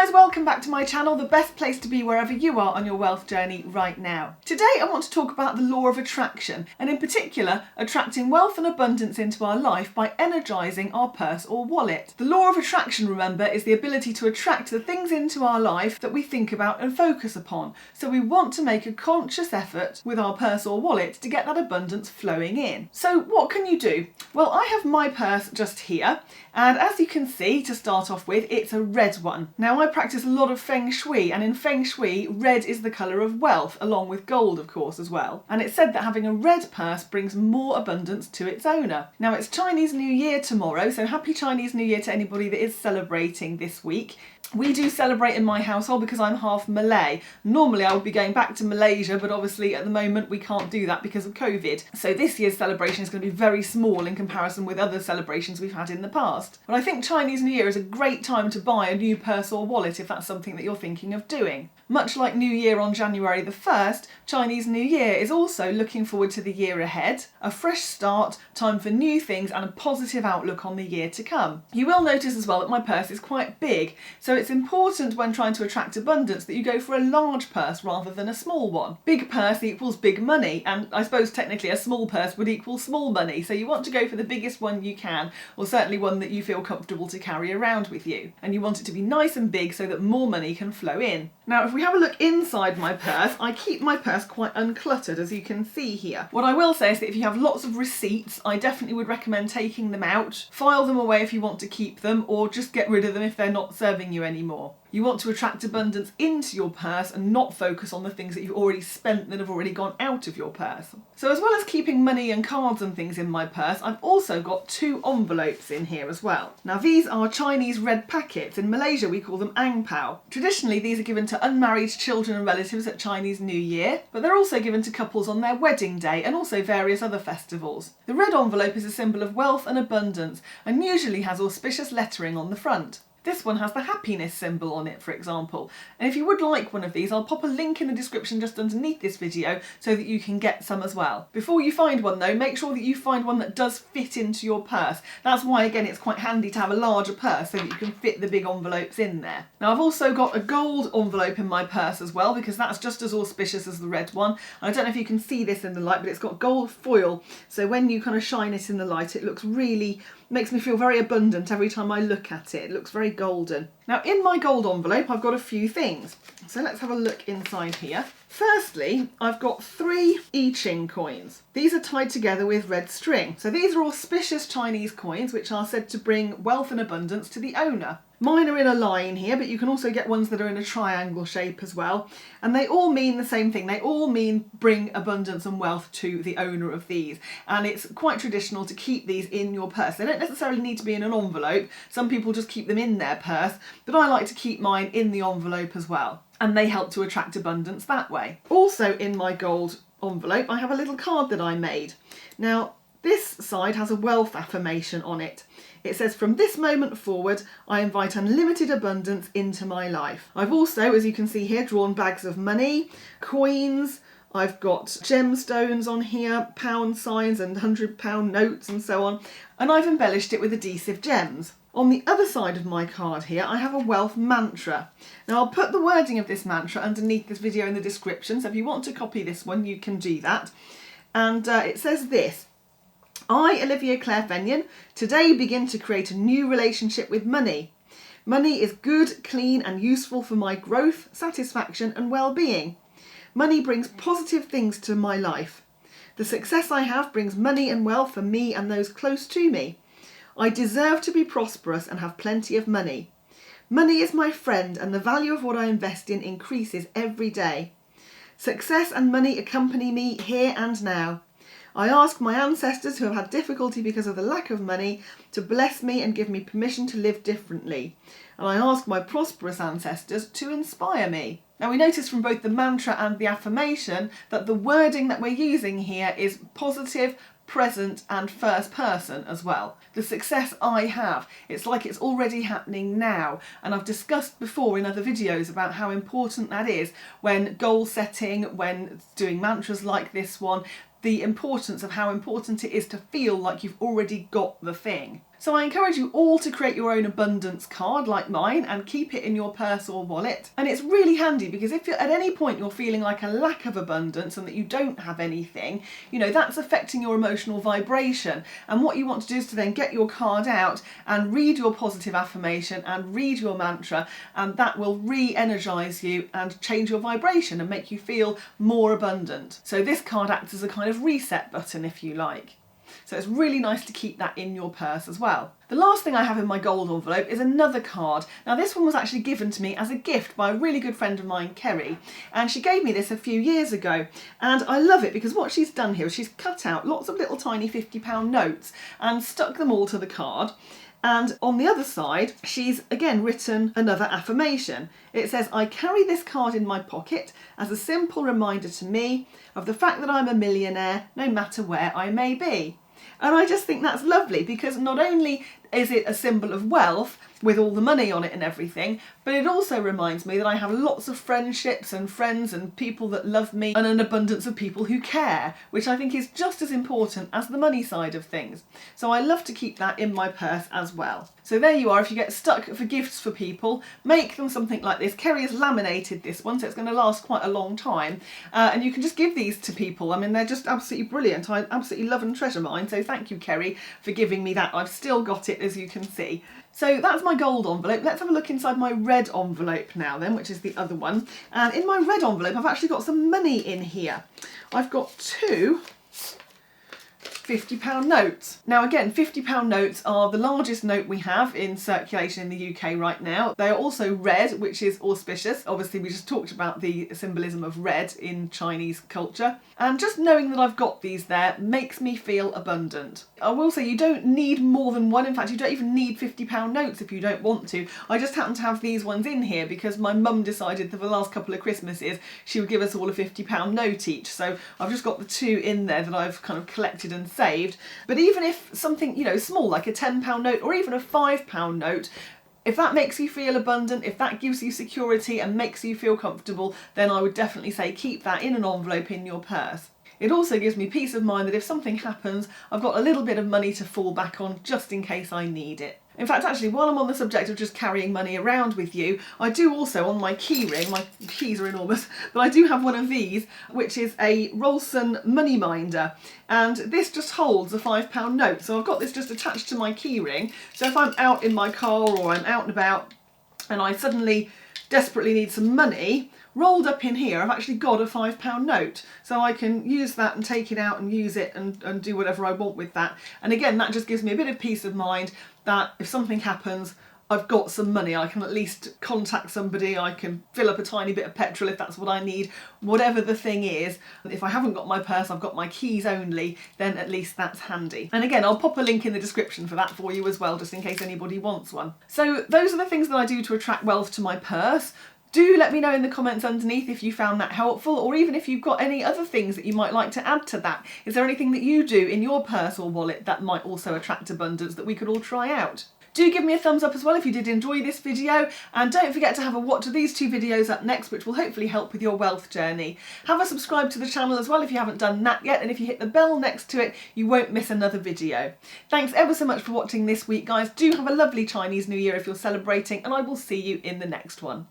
guys, welcome back to my channel, the best place to be wherever you are on your wealth journey right now. Today I want to talk about the law of attraction, and in particular attracting wealth and abundance into our life by energising our purse or wallet. The law of attraction, remember, is the ability to attract the things into our life that we think about and focus upon. So we want to make a conscious effort with our purse or wallet to get that abundance flowing in. So what can you do? Well, I have my purse just here, and as you can see, to start off with, it's a red one. Now I practice a lot of Feng Shui, and in Feng Shui, red is the colour of wealth, along with gold of course as well. And it's said that having a red purse brings more abundance to its owner. Now it's Chinese New Year tomorrow, so happy Chinese New Year to anybody that is celebrating this week. We do celebrate in my household because I'm half Malay. Normally I would be going back to Malaysia, but obviously at the moment we can't do that because of COVID. So this year's celebration is going to be very small in comparison with other celebrations we've had in the past. But I think Chinese New Year is a great time to buy a new purse or wallet if that's something that you're thinking of doing. Much like New Year on January the 1st, Chinese New Year is also looking forward to the year ahead, a fresh start, time for new things and a positive outlook on the year to come. You will notice as well that my purse is quite big, so it's important when trying to attract abundance that you go for a large purse rather than a small one. Big purse equals big money, and I suppose technically a small purse would equal small money, so you want to go for the biggest one you can, or certainly one that you feel comfortable to carry around with you. And you want it to be nice and big so that more money can flow in. Now if we have a look inside my purse, I keep my purse quite uncluttered, as you can see here. What I will say is that if you have lots of receipts, I definitely would recommend taking them out, file them away if you want to keep them, or just get rid of them if they're not serving you anymore. You want to attract abundance into your purse and not focus on the things that you've already spent that have already gone out of your purse. So as well as keeping money and cards and things in my purse, I've also got 2 envelopes in here as well. Now these are Chinese red packets. In Malaysia we call them ang pao. Traditionally these are given to unmarried children and relatives at Chinese New Year, but they're also given to couples on their wedding day and also various other festivals. The red envelope is a symbol of wealth and abundance and usually has auspicious lettering on the front. This one has the happiness symbol on it, for example. And if you would like one of these, I'll pop a link in the description just underneath this video so that you can get some as well. Before you find one though, make sure that you find one that does fit into your purse. That's why, again, it's quite handy to have a larger purse so that you can fit the big envelopes in there. Now I've also got a gold envelope in my purse as well, because that's just as auspicious as the red one. I don't know if you can see this in the light, but it's got gold foil. So when you kind of shine it in the light, it looks really, makes me feel very abundant every time I look at it. It looks very golden. Now in my gold envelope I've got a few things. So let's have a look inside here. Firstly, I've got 3 I Ching coins. These are tied together with red string. So these are auspicious Chinese coins which are said to bring wealth and abundance to the owner. Mine are in a line here, but you can also get ones that are in a triangle shape as well. And they all mean the same thing. They all mean bring abundance and wealth to the owner of these. And it's quite traditional to keep these in your purse. They don't necessarily need to be in an envelope. Some people just keep them in their purse, but I like to keep mine in the envelope as well. And they help to attract abundance that way. Also in my gold envelope, I have a little card that I made. Now, this side has a wealth affirmation on it. It says, "From this moment forward, I invite unlimited abundance into my life." I've also, as you can see here, drawn bags of money, coins, I've got gemstones on here, pound signs and £100 notes and so on, and I've embellished it with adhesive gems. On the other side of my card here, I have a wealth mantra. Now I'll put the wording of this mantra underneath this video in the description, so if you want to copy this one, you can do that. And it says this: "I, Olivia Claire Fenyon, today begin to create a new relationship with money. Money is good, clean and useful for my growth, satisfaction and well-being. Money brings positive things to my life. The success I have brings money and wealth for me and those close to me. I deserve to be prosperous and have plenty of money. Money is my friend and the value of what I invest in increases every day. Success and money accompany me here and now. I ask my ancestors who have had difficulty because of the lack of money to bless me and give me permission to live differently. And I ask my prosperous ancestors to inspire me." Now we notice from both the mantra and the affirmation that the wording that we're using here is positive, present and first person as well. The success I have, it's like it's already happening now, and I've discussed before in other videos about how important that is when goal setting, when doing mantras like this one, the importance of how important it is to feel like you've already got the thing. So I encourage you all to create your own abundance card like mine and keep it in your purse or wallet. And it's really handy because if at any point you're feeling like a lack of abundance and that you don't have anything, that's affecting your emotional vibration. And what you want to do is to then get your card out and read your positive affirmation and read your mantra, and that will re-energize you and change your vibration and make you feel more abundant. So this card acts as a kind of reset button, if you like. So it's really nice to keep that in your purse as well. The last thing I have in my gold envelope is another card. Now this one was actually given to me as a gift by a really good friend of mine, Kerry, and she gave me this a few years ago, and I love it because what she's done here is she's cut out lots of little tiny £50 notes and stuck them all to the card. And on the other side, she's again written another affirmation. It says, "I carry this card in my pocket as a simple reminder to me of the fact that I'm a millionaire no matter where I may be." And I just think that's lovely because not only is it a symbol of wealth with all the money on it and everything, but it also reminds me that I have lots of friendships and friends and people that love me and an abundance of people who care, which I think is just as important as the money side of things. So I love to keep that in my purse as well. So there you are. If you get stuck for gifts for people, make them something like this. Kerry has laminated this one, so it's going to last quite a long time. And you can just give these to people. I mean, they're just absolutely brilliant. I absolutely love and treasure mine. So thank you, Kerry, for giving me that. I've still got it, as you can see. So that's my gold envelope. Let's have a look inside my red envelope now then, which is the other one. And in my red envelope, I've actually got some money in here. I've got two £50 notes. Now again, £50 notes are the largest note we have in circulation in the UK right now. They are also red, which is auspicious. Obviously we just talked about the symbolism of red in Chinese culture. And just knowing that I've got these there makes me feel abundant. I will say you don't need more than one. In fact, you don't even need £50 notes if you don't want to. I just happen to have these ones in here because my mum decided that for the last couple of Christmases she would give us all a £50 note each. So I've just got the two in there that I've kind of collected and saved. But even if something, small like a £10 note or even a £5 note, if that makes you feel abundant, if that gives you security and makes you feel comfortable, then I would definitely say keep that in an envelope in your purse. It also gives me peace of mind that if something happens, I've got a little bit of money to fall back on just in case I need it. In fact, actually, while I'm on the subject of just carrying money around with you, I do also, on my key ring, my keys are enormous, but I do have one of these, which is a Rolson money minder. And this just holds a £5 note. So I've got this just attached to my key ring. So if I'm out in my car or I'm out and about and I suddenly desperately need some money, rolled up in here, I've actually got a £5 note. So I can use that and take it out and use it and do whatever I want with that. And again, that just gives me a bit of peace of mind that if something happens, I've got some money. I can at least contact somebody, I can fill up a tiny bit of petrol if that's what I need, whatever the thing is. If I haven't got my purse, I've got my keys only, then at least that's handy. And again, I'll pop a link in the description for that for you as well, just in case anybody wants one. So those are the things that I do to attract wealth to my purse. Do let me know in the comments underneath if you found that helpful, or even if you've got any other things that you might like to add to that. Is there anything that you do in your purse or wallet that might also attract abundance that we could all try out? Do give me a thumbs up as well if you did enjoy this video, and don't forget to have a watch of these two videos up next, which will hopefully help with your wealth journey. Have a subscribe to the channel as well if you haven't done that yet, and if you hit the bell next to it you won't miss another video. Thanks ever so much for watching this week, guys. Do have a lovely Chinese New Year if you're celebrating, and I will see you in the next one.